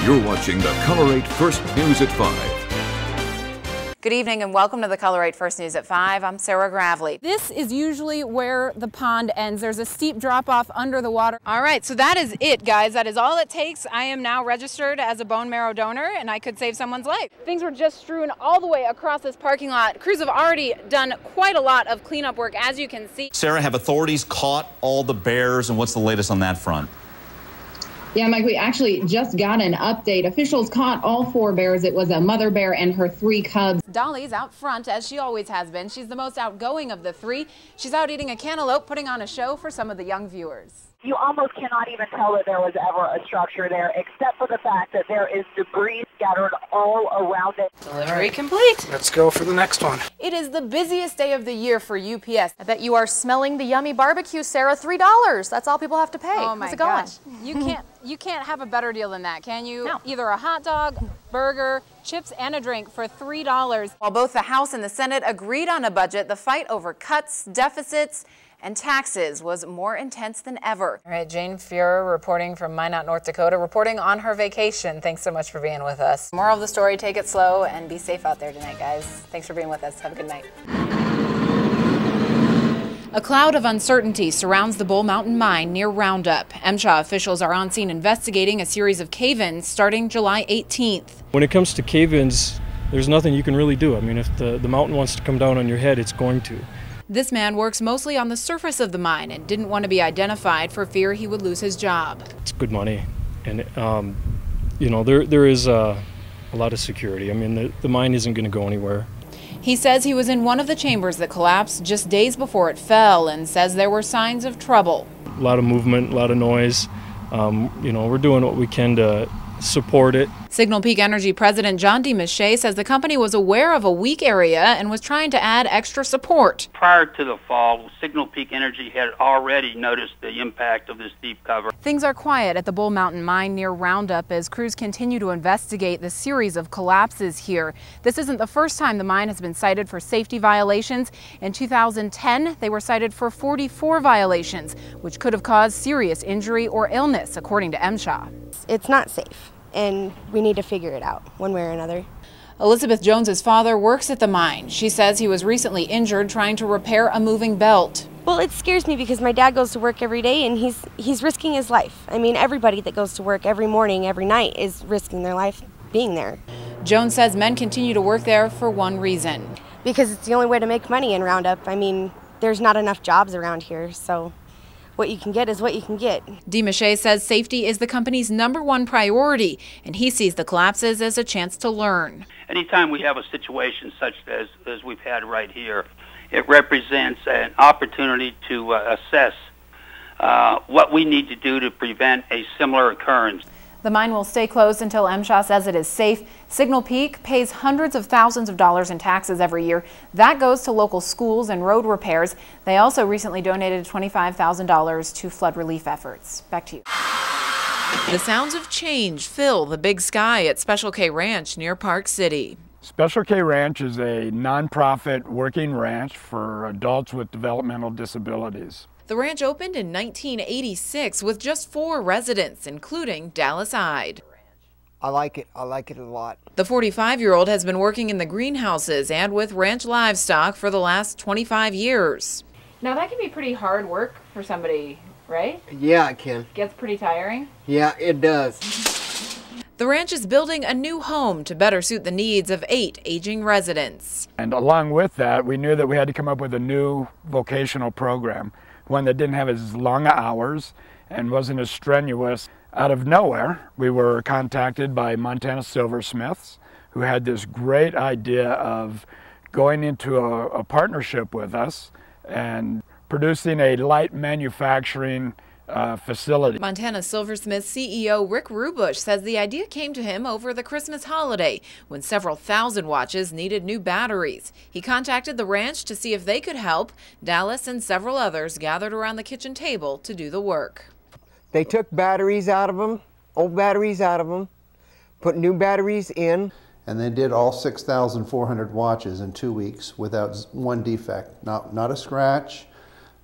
You're watching the Color 8 First News at 5. Good evening and welcome to the Color 8 First News at 5. I'm Sarah Gravlee. This is usually where the pond ends. There's a steep drop off under the water. All right, so that is it, guys. That is all it takes. I am now registered as a bone marrow donor and I could save someone's life. Things were just strewn all the way across this parking lot. Crews have already done quite a lot of cleanup work, as you can see. Sarah, have authorities caught all the bears, and what's the latest on that front? Yeah, Mike, we actually just got an update. Officials caught all 4 bears. It was a mother bear and her 3 cubs. Dolly's out front, as she always has been. She's the most outgoing of the 3. She's out eating a cantaloupe, putting on a show for some of the young viewers. You almost cannot even tell that there was ever a structure there, except for the fact that there is debris scattered all around it. Delivery complete. Let's go for the next one. It is the busiest day of the year for UPS. I bet you are smelling the yummy barbecue, Sarah. $3. That's all people have to pay. Oh my How's it going? gosh. You can't have a better deal than that, can you? No. Either a hot dog, burger, chips, and a drink for $3. While both the House and the Senate agreed on a budget, the fight over cuts, deficits, and taxes was more intense than ever. All right, Jane Fuhrer reporting from Minot, North Dakota, reporting on her vacation. Thanks so much for being with us. Moral of the story, take it slow and be safe out there tonight, guys. Thanks for being with us. Have a good night. A cloud of uncertainty surrounds the Bull Mountain mine near Roundup. MSHA officials are on scene investigating a series of cave-ins starting July 18th. When it comes to cave-ins, there's nothing you can really do. I mean, if the mountain wants to come down on your head, it's going to. This man works mostly on the surface of the mine and didn't want to be identified for fear he would lose his job. It's good money, and you know, there is a lot of security. I mean, the mine isn't going to go anywhere. He says he was in one of the chambers that collapsed just days before it fell and says there were signs of trouble. A lot of movement, a lot of noise. You know, we're doing what we can to support it. Signal Peak Energy President John DeMiche says the company was aware of a weak area and was trying to add extra support. Prior to the fall, Signal Peak Energy had already noticed the impact of this deep cover. Things are quiet at the Bull Mountain mine near Roundup as crews continue to investigate the series of collapses here. This isn't the first time the mine has been cited for safety violations. In 2010, they were cited for 44 violations, which could have caused serious injury or illness, according to MSHA. It's not safe, and we need to figure it out one way or another. Elizabeth Jones's father works at the mine. She says he was recently injured trying to repair a moving belt. Well, it scares me because my dad goes to work every day and he's risking his life. I mean, everybody that goes to work every morning, every night is risking their life being there. Jones says men continue to work there for one reason. Because it's the only way to make money in Roundup. I mean, there's not enough jobs around here, so what you can get is what you can get. DeMiche says safety is the company's #1 priority, and he sees the collapses as a chance to learn. Anytime we have a situation such as we've had right here, it represents an opportunity to assess what we need to do to prevent a similar occurrence. The mine will stay closed until MSHA says it is safe. Signal Peak pays hundreds of thousands of dollars in taxes every year. That goes to local schools and road repairs. They also recently donated $25,000 to flood relief efforts. Back to you. The sounds of change fill the big sky at Special K Ranch near Park City. Special K Ranch is a nonprofit working ranch for adults with developmental disabilities. The ranch opened in 1986 with just 4 residents, including Dallas Ide. I like it. I like it a lot. The 45-year-old has been working in the greenhouses and with ranch livestock for the last 25 years. Now that can be pretty hard work for somebody, right? Yeah, it can. Gets pretty tiring? Yeah, it does. The ranch is building a new home to better suit the needs of 8 aging residents. And along with that, we knew that we had to come up with a new vocational program, one that didn't have as long hours and wasn't as strenuous. Out of nowhere, we were contacted by Montana silversmiths, who had this great idea of going into a partnership with us and producing a light manufacturing facility. Montana Silversmith CEO Rick Rubush says the idea came to him over the Christmas holiday when several thousand watches needed new batteries. He contacted the ranch to see if they could help. Dallas and several others gathered around the kitchen table to do the work. They took batteries out of them, old batteries out of them, put new batteries in. And they did all 6,400 watches in 2 weeks without one defect. Not a scratch,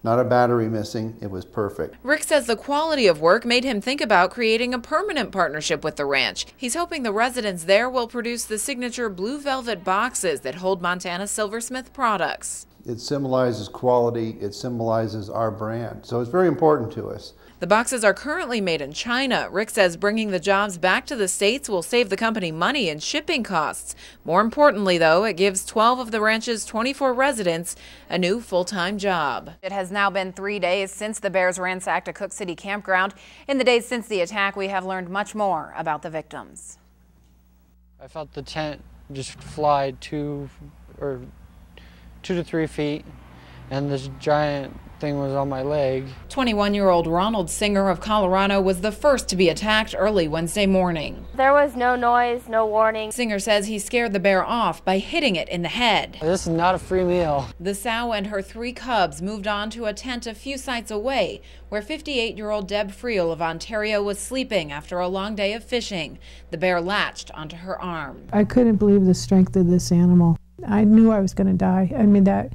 Not a battery missing, it was perfect. Rick says the quality of work made him think about creating a permanent partnership with the ranch. He's hoping the residents there will produce the signature blue velvet boxes that hold Montana Silversmith products. It symbolizes quality, it symbolizes our brand, so it's very important to us. The boxes are currently made in China. Rick says bringing the jobs back to the States will save the company money and shipping costs. More importantly, though, it gives 12 of the ranch's 24 residents a new full-time job. It has now been 3 days since the bears ransacked a Cook City campground. In the days since the attack, we have learned much more about the victims. I felt the tent just fly 2 to 3 feet, and this giant thing was on my leg. 21-year-old Ronald Singer of Colorado was the first to be attacked early Wednesday morning. There was no noise, no warning. Singer says he scared the bear off by hitting it in the head. This is not a free meal. The sow and her 3 cubs moved on to a tent a few sites away, where 58-year-old Deb Friel of Ontario was sleeping after a long day of fishing. The bear latched onto her arm. I couldn't believe the strength of this animal. I knew I was going to die. I mean, that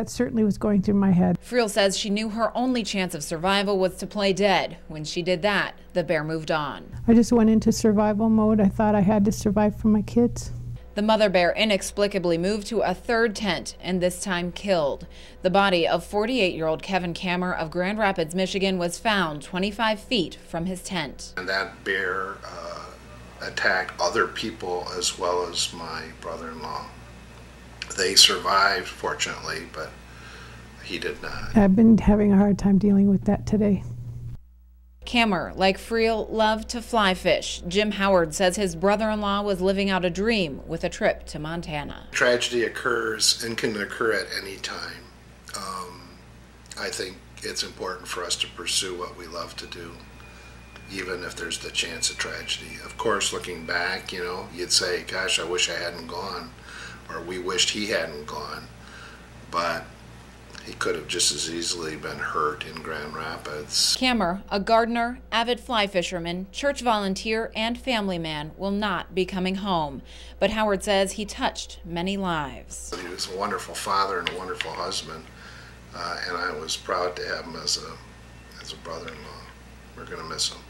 certainly was going through my head. Friel says she knew her only chance of survival was to play dead. When she did that, the bear moved on. I just went into survival mode. I thought I had to survive for my kids. The mother bear inexplicably moved to a 3rd tent and this time killed. The body of 48-year-old Kevin Kammer of Grand Rapids, Michigan was found 25 feet from his tent. And that bear attacked other people as well as my brother-in-law. They survived, fortunately, but he did not. I've been having a hard time dealing with that today. Kammer, like Friel, loved to fly fish. Jim Howard says his brother-in-law was living out a dream with a trip to Montana. Tragedy occurs and can occur at any time. I think it's important for us to pursue what we love to do, even if there's the chance of tragedy. Of course, looking back, you know, you'd say, gosh, I wish I hadn't gone. Or we wished he hadn't gone, but he could have just as easily been hurt in Grand Rapids. Kammer, a gardener, avid fly fisherman, church volunteer, and family man, will not be coming home. But Howard says he touched many lives. He was a wonderful father and a wonderful husband, and I was proud to have him as a brother-in-law. We're going to miss him.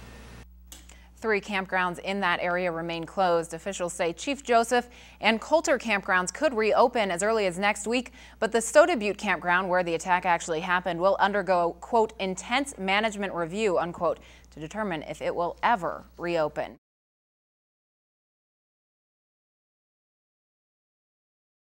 3 campgrounds in that area remain closed. Officials say Chief Joseph and Coulter campgrounds could reopen as early as next week, but the Stoda Butte campground, where the attack actually happened, will undergo, quote, intense management review, unquote, to determine if it will ever reopen.